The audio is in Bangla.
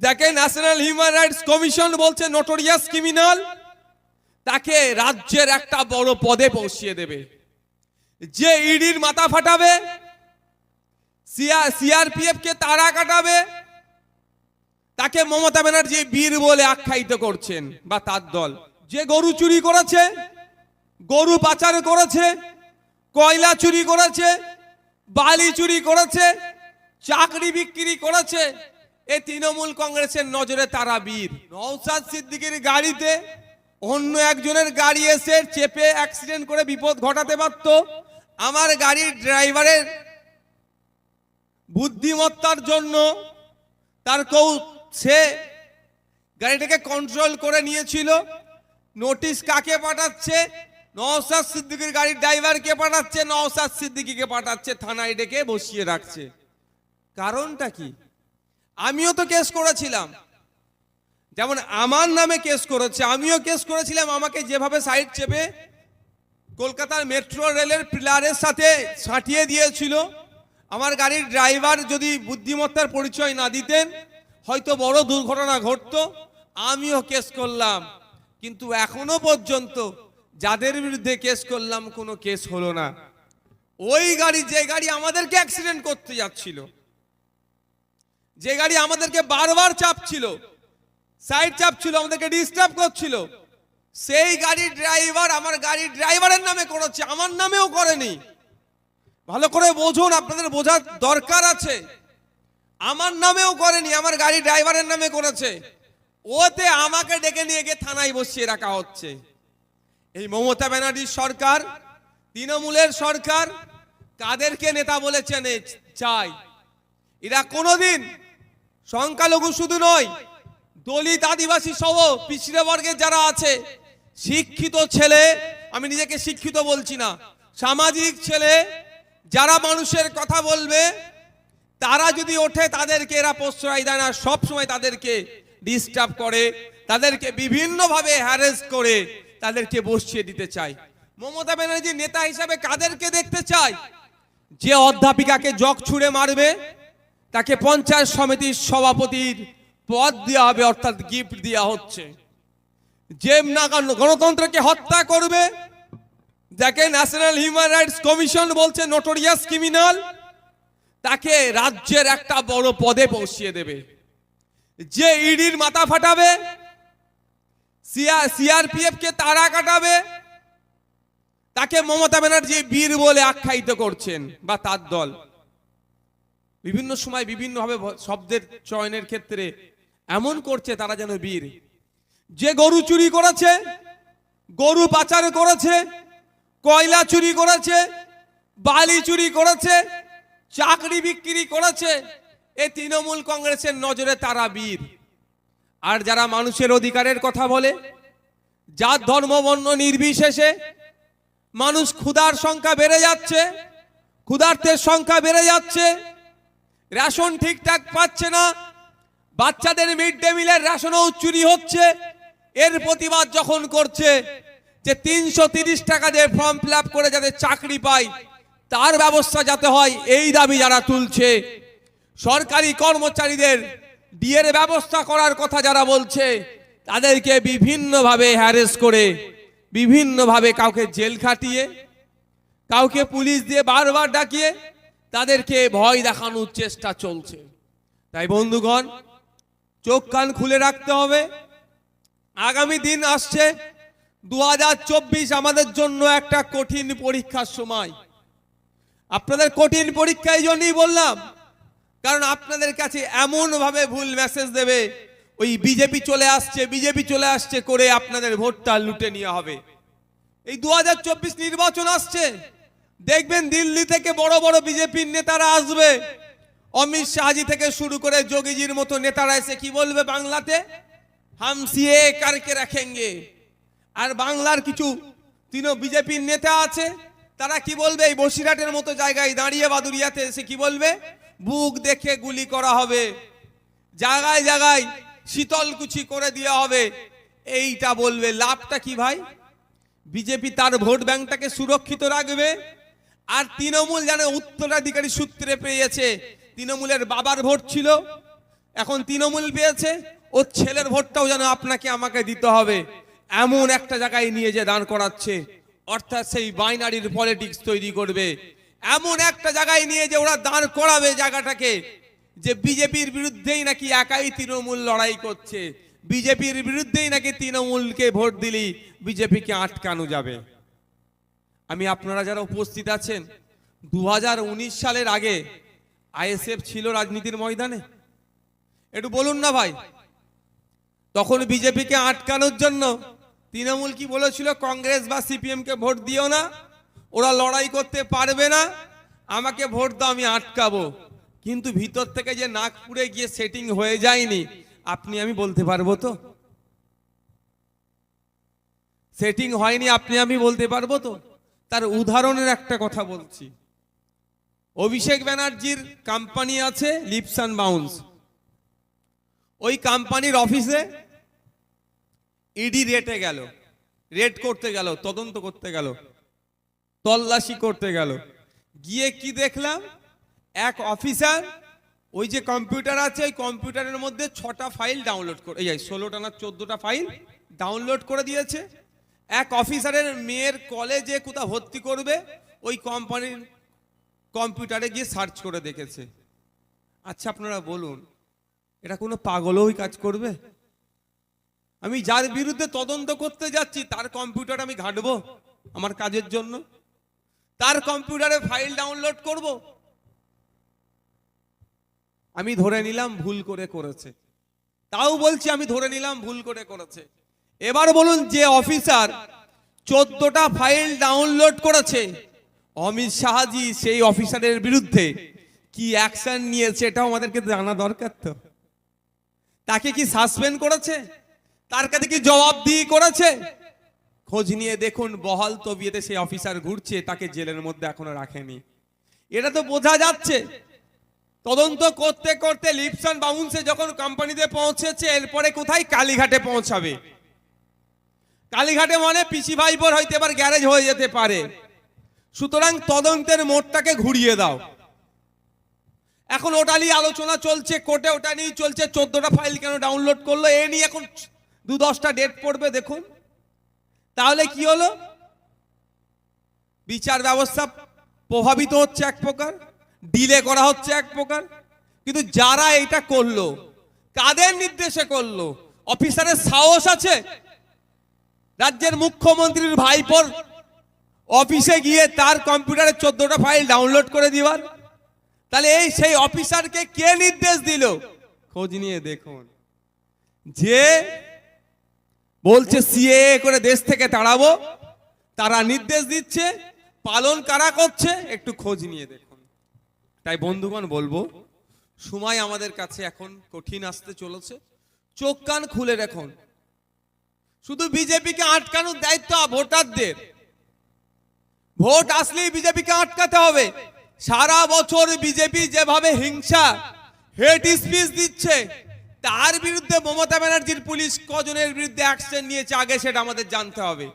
যাকে ন্যাশনাল হিউম্যান রাইটস কমিশন বলছে নোটোরিয়াস ক্রিমিনাল, তাকে রাজ্যের একটা বড় পদে পৌঁছিয়ে দেবে। যে ইডির মাথা ফাটাবে, সিআরপিএফ কে তাড়া কাটাবে, তাকে মমতা ব্যানার্জি বীর বলে আখ্যায়িত করছেন বা তার দল। যে গরু চুরি করেছে, গরু পাচার করেছে, কয়লা চুরি করেছে, বালি চুরি করেছে, চাকরি বিক্রি করেছে, এই তৃণমূল কংগ্রেসের নজরে তারা বীর। নওশাদ সিদ্দিকীর গাড়িতে অন্য একজনের গাড়ি এসে চেপে অ্যাক্সিডেন্ট করে বিপদ ঘটাতে পারত। আমার গাড়ির ড্রাইভারের বুদ্ধিমত্তার জন্য সে গাড়িটাকে কন্ট্রোল করে নিয়েছিল। নোটিশ কাকে পাঠাচ্ছে? নওশাদ সিদ্দিকীর গাড়ির ড্রাইভারকে পাঠাচ্ছে, নওশাদ সিদ্দিকীকে পাঠাচ্ছে, থানায় ডেকে বসিয়ে রাখছে। কারণটা কি? আমিও তো কেস করেছিলাম, যেমন আমার নামে কেস করেছে, আমিও কেস করেছিলাম। আমাকে যেভাবে সাইড চেপে কলকাতার মেট্রো রেলের পিলারের সাথে সাঁটিয়ে দিয়েছিল, আমার গাড়ির ড্রাইভার যদি বুদ্ধিমত্তার পরিচয় না দিতেন হয়তো বড় দুর্ঘটনা ঘটতো। আমিও কেস করলাম, কিন্তু এখনো পর্যন্ত যাদের বিরুদ্ধে কেস করলাম কোনো কেস হলো না। ওই গাড়ি, যে গাড়ি আমাদেরকে অ্যাক্সিডেন্ট করতে যাচ্ছিল, যে গাড়ি আমাদেরকে বারবার চাপছিল, সাইড চাপছিল, আমাদেরকে ডিস্টার্ব করছিল, সেই গাড়ির ড্রাইভার আমার গাড়ির ড্রাইভারের নামে করেছে, আমার নামেও করেনি। ভালো করে বুঝুন, আপনাদের বোঝার দরকার আছে। আমার নামেও করেনি, আমার গাড়ি ড্রাইভারের নামে করেছে। ওতে আমাকে ডেকে নিয়ে গিয়ে থানায় বসিয়ে রাখা হচ্ছে। এই মমতা ব্যানার্জির সরকার, তৃণমূলের সরকার কাদেরকে নেতা বলেছেন চাই? এরা কোনোদিন সংখ্যালঘু শুধু নয়, দলিত আদিবাসী সহ পিছিয়ে বর্গের যারা আছে, শিক্ষিত ছেলে, আমি নিজেকে শিক্ষিত বলছি না, সামাজিক ছেলে যারা মানুষের কথা বলবে, তারা যদি ওঠে তাদেরকে এরা প্রশ্রয় দেয় না, সবসময় তাদেরকে ডিস্টার্ব করে, তাদেরকে বিভিন্নভাবে হ্যারেস করে তাদেরকে বসিয়ে দিতে চায়। মমতা ব্যানার্জি নেতা হিসাবে কাদেরকে দেখতে চায়? যে অধ্যাপিকাকে জগ ছুঁড়ে মারবে তাকে পঞ্চায়েত সমিতির সভাপতির পদ দেওয়া হবে, অর্থাৎ গিফট দেওয়া হচ্ছে। যে গণতন্ত্রকে হত্যা করবে, যাকে ন্যাশনাল হিউম্যান রাইটস কমিশন বলছে নোটোরিয়াস ক্রিমিনাল, তাকে রাজ্যের একটা বড় পদে পৌঁছিয়ে দেবে। যে ইডির মাথা ফাটাবে, সিআরপিএফ কে তাড়া কাটাবে, তাকে মমতা ব্যানার্জি বীর বলে আখ্যায়িত করছেন বা তার দল। বিভিন্ন সময় বিভিন্নভাবে শব্দের চয়নের ক্ষেত্রে এমন করছে তারা যেন বীর। যে গরু চুরি করেছে, গরু পাচার করেছে, কয়লা চুরি করেছে, বালি চুরি করেছে, চাকরি বিক্রি করেছে, এই তৃণমূল কংগ্রেসের নজরে তারা বীর। আর যারা মানুষের অধিকারের কথা বলে, জাত ধর্ম বর্ণ নির্বিশেষে মানুষ ক্ষুধার সংখ্যা বেড়ে যাচ্ছে, ক্ষুধার্তের সংখ্যা বেড়ে যাচ্ছে, রেশন ঠিকঠাক পাচ্ছে না, বাচ্চাদের মিড ডে মিলের রেশনও চুরি হচ্ছে, এর প্রতিবাদ যখন করছে যে 330 টাকা দিয়ে ফর্ম ফিল আপ করে যাতে চাকরি পায় তার ব্যবস্থা যাতে হয়, এই দাবি যারা তুলছে, সরকারি কর্মচারীদের ডিএর ব্যবস্থা করার কথা যারা বলছে, তাদেরকে বিভিন্নভাবে হ্যারেস করে, বিভিন্নভাবে কাউকে জেল খাটিয়ে, কাউকে পুলিশ দিয়ে বারবার ডাকিয়ে তাদেরকে ভয় দেখানোর চেষ্টা চলছে। তাই বন্ধুগণ, চোখ কান খুলে রাখতে হবে। আগামী দিন আসছে 2024 আমাদের জন্য একটা কঠিন পরীক্ষার সময়। আপনাদের কঠিন পরীক্ষা এই জন্যই বললাম, কারণ আপনাদের কাছে এমন ভাবে ভুল মেসেজ দেবে, ওই বিজেপি চলে আসছে, বিজেপি চলে আসছে করে আপনাদের ভোটটা লুটে নেওয়া হবে। এই 2024 নির্বাচন আসছে, দেখবেন দিল্লি থেকে বড় বড় বিজেপির নেতারা আসবে, অমিত শাহজি থেকে শুরু করে যোগীজির মতো নেতারা এসে কি বলবে বাংলাতে, হাম সিএ করকে রাখেঙ্গে। আর বাংলার কিছু বিজেপির নেতা আছে, তারা কি বলবে, এই বসিরহাটের মতো জায়গায় দাঁড়িয়ে বাদুরিয়াতে এসে কি বলবে, বুক দেখে গুলি করা হবে, জায়গায় জায়গায় শীতলকুচি করে দেওয়া হবে, এইটা বলবে। লাভটা কি ভাই? বিজেপি তার ভোট ব্যাংকটাকে সুরক্ষিত রাখবে, আর তৃণমূল জানে উত্তরাধিকারী সূত্রে পেয়েছে, তৃণমূলের বাবার ভোট ছিল, এখন তৃণমূল পেয়েছে, ওর ছেলের ভোটটাও যেন আপনাকে আমাকে দিতে হবে, এমন একটা জায়গায় নিয়ে যে দাঁড় করাচ্ছে। অর্থাৎ সেই বাইনারির পলিটিক্স তৈরি করবে, এমন একটা জায়গায় নিয়ে যে ওরা দাঁড় করাবে জায়গাটাকে, যে বিজেপির বিরুদ্ধেই নাকি একাই তৃণমূল লড়াই করছে, বিজেপির বিরুদ্ধেই নাকি তৃণমূলকে ভোট দিলি বিজেপিকে আটকানো যাবে। আমি আপনারা যারা উপস্থিত আছেন, 2019 সালের আগে আইএসএফ ছিল রাজনীতির ময়দানে? একটু বলুন না ভাই। তখন বিজেপিকে আটকানোর জন্য তৃণমূল কি বলেছিল? কংগ্রেস বা সিপিএম কে ভোট দিও না, ওরা লড়াই করতে পারবে না, আমাকে ভোট দাও, আমি আটকাবো। কিন্তু ভিতর থেকে যে নাগপুরে গিয়ে সেটিং হয়ে যায়নি, আপনি আমি বলতে পারবো তো? সেটিং হয়নি আপনি আমি বলতে পারবো তো? তার উদাহরণের একটা কথা বলছি। অভিষেক ব্যানার্জির কোম্পানি আছে লিপস অ্যান্ড বাউন্স, ওই কোম্পানির অফিসে ইডি রেড করতে গেল, তদন্ত করতে গেল, তল্লাশি করতে গেল। গিয়ে কি দেখলাম? এক অফিসার ওই যে কম্পিউটার আছে, ওই কম্পিউটারের মধ্যে 6টা ফাইল ডাউনলোড করে, এই 16টা না 14টা ফাইল ডাউনলোড করে দিয়েছে। এক অফিসারের মেয়ের কলেজে কোথাও ভর্তি করবে, ওই কোম্পানির কম্পিউটারে গিয়ে সার্চ করে দেখেছে। আচ্ছা আপনারা বলুন, এটা কোনো পাগলও ওই কাজ করবে? আমি যার বিরুদ্ধে তদন্ত করতে যাচ্ছি তার কম্পিউটার আমি ঘাঁটবো আমার কাজের জন্য? তার কম্পিউটারে ফাইল ডাউনলোড করব? আমি ধরে নিলাম ভুল করে করেছে, তাও বলছি আমি ধরে নিলাম ভুল করে করেছে। এবার বলুন, যে অফিসার 14টা ফাইল ডাউনলোড করেছে, অমিত শাহজি সেই অফিসারের বিরুদ্ধে কি অ্যাকশন নিয়েছে এটাও আমাদেরকে জানা দরকার তো। তাকে কি সাসপেন্ড করেছে? তার কাছে কি জবাবদিহি করেছে? খোঁজ নিয়ে দেখুন, বহাল তবিয়তে সেই অফিসার ঘুরছে, তাকে জেলের মধ্যে এখনো রাখেনি। এটা তো বোঝা যাচ্ছে। তদন্ত করতে করতে লিপস অ্যান্ড বাউন্সে যখন কোম্পানিতে পৌঁছেছে, এরপরে কোথায়? কালীঘাটে পৌঁছাবে। কালীঘাটে মানে পিসি ভাইপোর হয়তো এবার গ্যারেজ হয়ে যেতে পারে। সুতরাং তদন্তের মোড়টাকে ঘুরিয়ে দাও। এখন ওটা নিয়ে আলোচনা চলছে, কোর্টে ওটা নিয়ে চলছে, 14টা ফাইল কেন ডাউনলোড করলো এ নিয়ে এখন 2-10টা ডেট পড়বে। দেখুন তাহলে কি হলো? বিচার ব্যবস্থা প্রভাবিত হচ্ছে এক প্রকার, ডিলে করা হচ্ছে এক প্রকার। কিন্তু যারা এটা করলো, কাদের নির্দেশে করলো? অফিসারের সাহস আছে রাজ্যের মুখ্যমন্ত্রীর ভাইপোর অফিসে গিয়ে তার কম্পিউটারে 14টা ফাইল ডাউনলোড করে দিবার? তাহলে এই সেই অফিসারকে কে নির্দেশ দিল? খোঁজ নিয়ে দেখুন। যে বলছে সিএএ করে দেশ থেকে তাড়াবো, তারা নির্দেশ দিচ্ছে, পালন কারা করছে? একটু খোঁজ নিয়ে দেখুন। তাই বন্ধুগণ বলবো, সময় আমাদের কাছে এখন কঠিন আসতে চলেছে, চোখ কান খুলে রাখুন। শুধু বিজেপিকে আটকানোর দায়িত্ব ভোটারদের। ভোট আসলেই বিজেপিকে আটকাতে হবে। সারা বছর বিজেপি যেভাবে হিংসা, হেট স্পিচ দিচ্ছে, তার বিরুদ্ধে মমতা ব্যানার্জির পুলিশ কজনের বিরুদ্ধে অ্যাকশন নিয়েছে আগে সেটা আমাদের জানতে হবে।